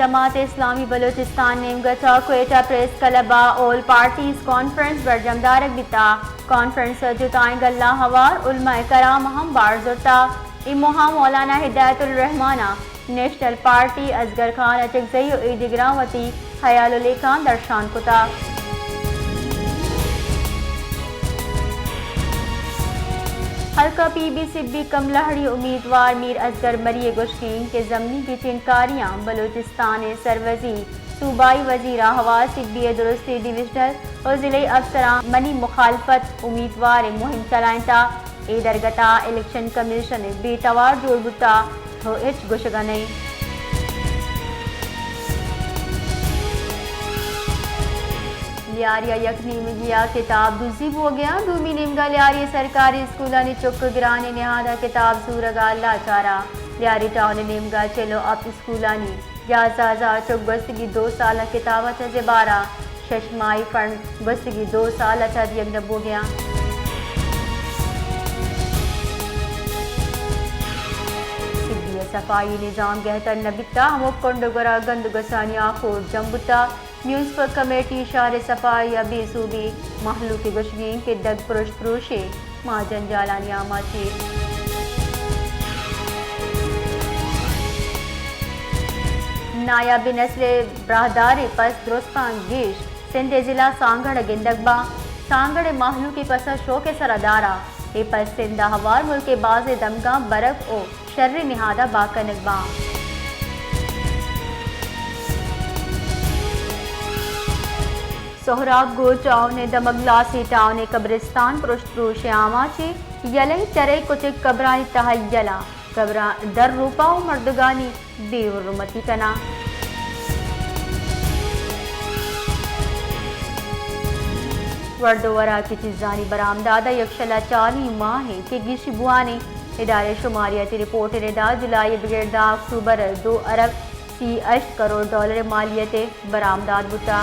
جماعت اسلامی بلوچستان نیمگتا کوئٹہ پریس کلبہ all parties کانفرنس برجمدارک بیتا کانفرنس جتائیں گلہ ہوار علماء کرام ہم بارزرتا اموہا مولانا ہدایت الرحمانہ نیشنل پارٹی اصغر خان اچکزئی و ایدگران وتی حیال لیکان درشان کتا حلقہ پی بی سبی کم لہڑی امیدوار میر اصغر مری گشکین کے ضمنی کی چنکاریاں بلوچستان سروزی صوبائی وزیر ہوا سبی درستی ڈویژنل اور ضلعی افسران منی مخالفت امیدوار مہم چلائیں تا اے درگتا الیکشن کمیشن بے توار جوڑ بتا ہو اچ گشگا نہیں لیاریا یک نیم گیا کتاب دوزی ہو گیا دومی نیمگا لیاری سرکاری اسکولانی چک گرانی نہادہ کتاب سورگا اللہ چارا لیاری ٹاؤن نیمگا چلو اپ اسکولانی یازازہ چک گستگی 2 سالہ کتاب اچھا زبارہ ششمائی فنڈ گستگی 2 سال اچھا یک نب ہو گیا صفائی نظام گہتر نبیتا ہموک کنڈگرہ گندگسانی آخور جمبتا میونسپل کمیٹی شہر صفائی ابی صوبی محلوک گشگین کے دگ پرش پروشے ماں جنجالانی آماچی نایاب نسل براہدار پس درستان گیش سندھ ضلع سانگڑ گندگبا سانگڑ محلوکی پس شو کے سردارہ اے پس سندہ ہوار ملک باز دمگاں برف او شر نہادہ باکنگبا سہراب گو ٹاؤن دمگلاسی ٹاؤن قبرستان پرشت پروش آماچی یلنگ چرے کچھ قبرانی تحیلہ قبران در روپا و مردگانی بے حرمتی کنا وردورہ کی چیزانی برآمدادہ یکشلہ 40 ماہ ہے کہ گیشی بوانے ادارے شماریاتی رپورٹ ردا جولائی بگردہ اکتوبر 2 ارب 38 کروڑ ڈالر مالیت برآمدات بتا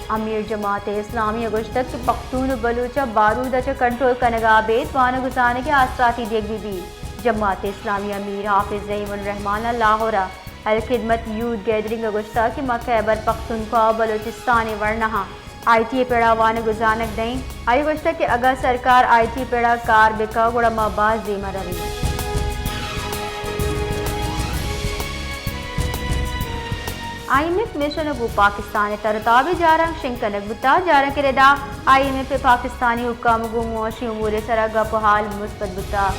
امیر جماعت اسلامی اگشتک پختون بلوچہ بارود اچھا کنٹرول کنگا بیت وانو گزانے کے آسراتی دیکھ بھی جماعت اسلامی امیر حافظ زعیم الرحمان لاہورہ الخدمت یوتھ گیدرنگ اگشتہ کی خیبر پختونخوا بلوچستان ورنہا آئی ٹی پیڑا وانو گزانک دیں آئی گشتہ کہ اگر سرکار آئی ٹی پیڑا کار بکا گوڑا ماباز دیما روی آئی ایم ایف مشن ابو پاکستان ترتابی جارنگ شنکنک بتا جارنگ کے ردا آئی ایم ایف پاکستانی حکام گو معاشی امور سرگا پہال مثبت بتا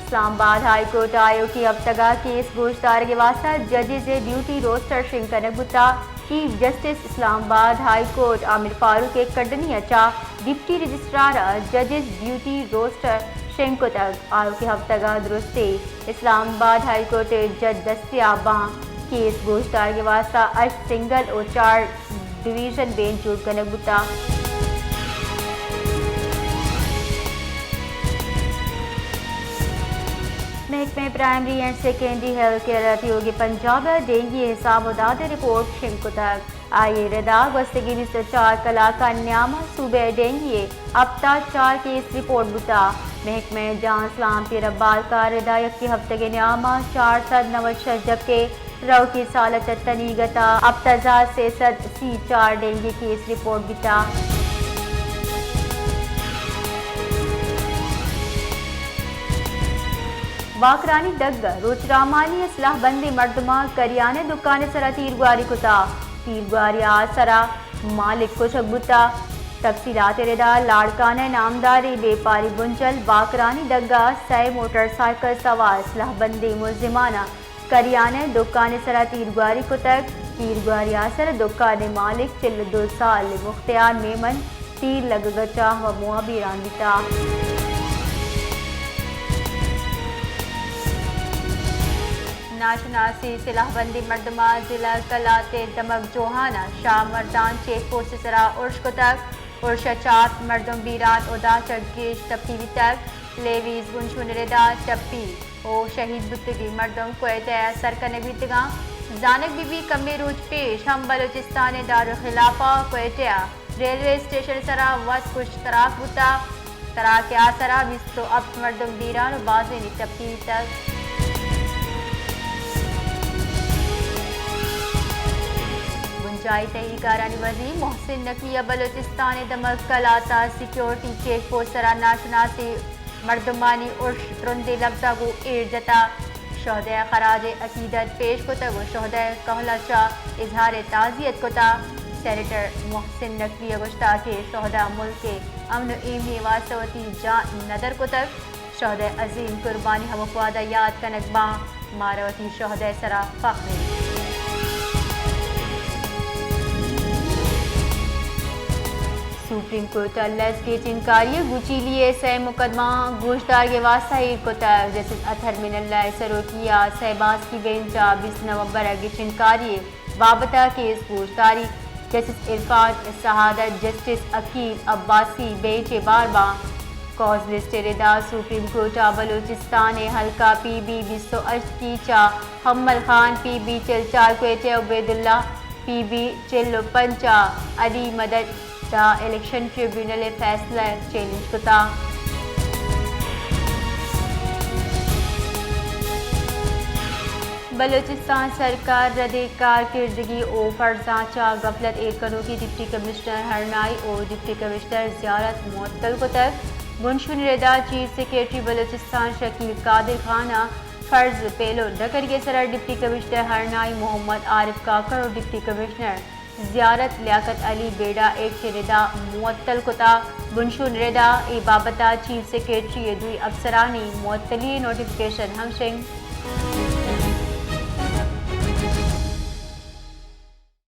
اسلام آباد ہائی کورٹ آیو کی ہفتگاہ کیس گوشتار کے واسطہ ججز ڈیوٹی روسٹر شنکنک بتا چیف جسٹس اسلام آباد ہائی کورٹ عامر فاروق کے کڈنی اچا ڈپٹی رجسٹرار ججز ڈیوٹی روسٹر شنکو تک آیو کی ہفتگاہ درستے اسلام آباد ہائی کورٹ جج دستیاباں کیس گوشتار کے واسطہ اش سنگل اور 4 ڈویژن بینچ جوڑ کنک بتا محکمہ primary and secondary health care رتیوگی پنجاب ڈینگی حساب وداد رپورٹ شنکو تک آئیے ردا گستگی 4 کلاکا نیامہ صوبہ ڈینگی اب تک 4 کیس رپورٹ بتا محکمہ جان سلامتی ربال کا ردا یکی ہفتگی نیامہ 496 جبکہ رو کی سالت تنیگتا اب تزا 334 ڈینگی کیس رپورٹ بتا واکرانی دگ روچ رامانی اصلاح بندی مردمہ کریانے دکانے سرا تیرگواری کتا تیرگواری آسرا مالک کو شگبتا تفصیلات ردا لاڑکانہ نامداری بے پاری بنچل واکرانی دگا 100 موٹر سائیکل سوار اصلاح بندی ملزمانہ کریانے دکانے سرا تیرگواری کتک تیرگواری آسر دکانے مالک 42 سال مختار میمن تیر لگ گچا و معابیران بیتا ناشناسی سلاح بندی مردمہ ضلع کلات دمک جوہانہ شاہ مردان چیک پوسٹ سرا ارش کتک ارش چات مردم بیرات ادا چگیش ٹپی تک لیویز گنشون ردا ٹپی او شہید بتگی مردم کوئٹہ سرکنگ بیتگاں زانک بی بی کمی روج پیش ہم بلوچستان دار خلافہ کوئٹہ ریلوے اسٹیشن سرا وقت کچھ تراک بوتا تراک آسرا بستو اب مردم دیران و بازی تبدیل تک جائی تحقیقارانی وزیر محسن نقویہ بلوچستان دمک کلاتا سیکیورٹی چیک پوسٹ سرا ناشناسی مردمانی ارش ترندے لبزا کو ایر جتا شہدۂ خراج عقیدت پیش کتا گو شہدۂ کہلا چاہ اظہار تعزیت کتا سینیٹر محسن نقویہ گشتا کے شہدہ ملک کے امن و ایمنی واسوتی جان ندر کتک شہدۂ عظیم قربانی ہم افوادہ یاد کنک باں ماروتی شہدۂ سرا فخر سپریم کورٹ لیس کے چنکاری گوچی لیے سے مقدمہ گوشدار کے واسطہ کو تر جسٹس اطہر من اللہ سروکیہ سہباز کی بینچا 20 نومبر کی چنکاری بابتہ کیس گوشداری جسٹس عرفان شہادت جسٹس عقیل عباسی بینچ بار باں کاز لسٹ ردا سپریم کورٹ بلوچستان حلقہ پی بی 208 کی چا حمل خان پی be 44 Quetta Ubaid Allah P be 45 علی مدد دا الیکشن ٹریبیونل فیصلہ چیلنج کتا بلوچستان سرکار رد کارکردگی او فرضاں چا غفلت ایکنو کی ڈپٹی کمشنر ہرنائی اور ڈپٹی کمشنر زیارت معطل کتر منشن ردا چیف سیکریٹری بلوچستان شکیل قادر خانہ فرض پیلو ڈکر کے سرا ڈپٹی کمشنر ہرنائی محمد عارف کاکڑ اور ڈپٹی کمشنر زیارت لیاقت علی بیڑا ایک کے ردا معطل کتا بنشون ردا ای بابتا چیف سیکریٹری دوی افسرانی معطلی نوٹیفیکیشن ہمشنگ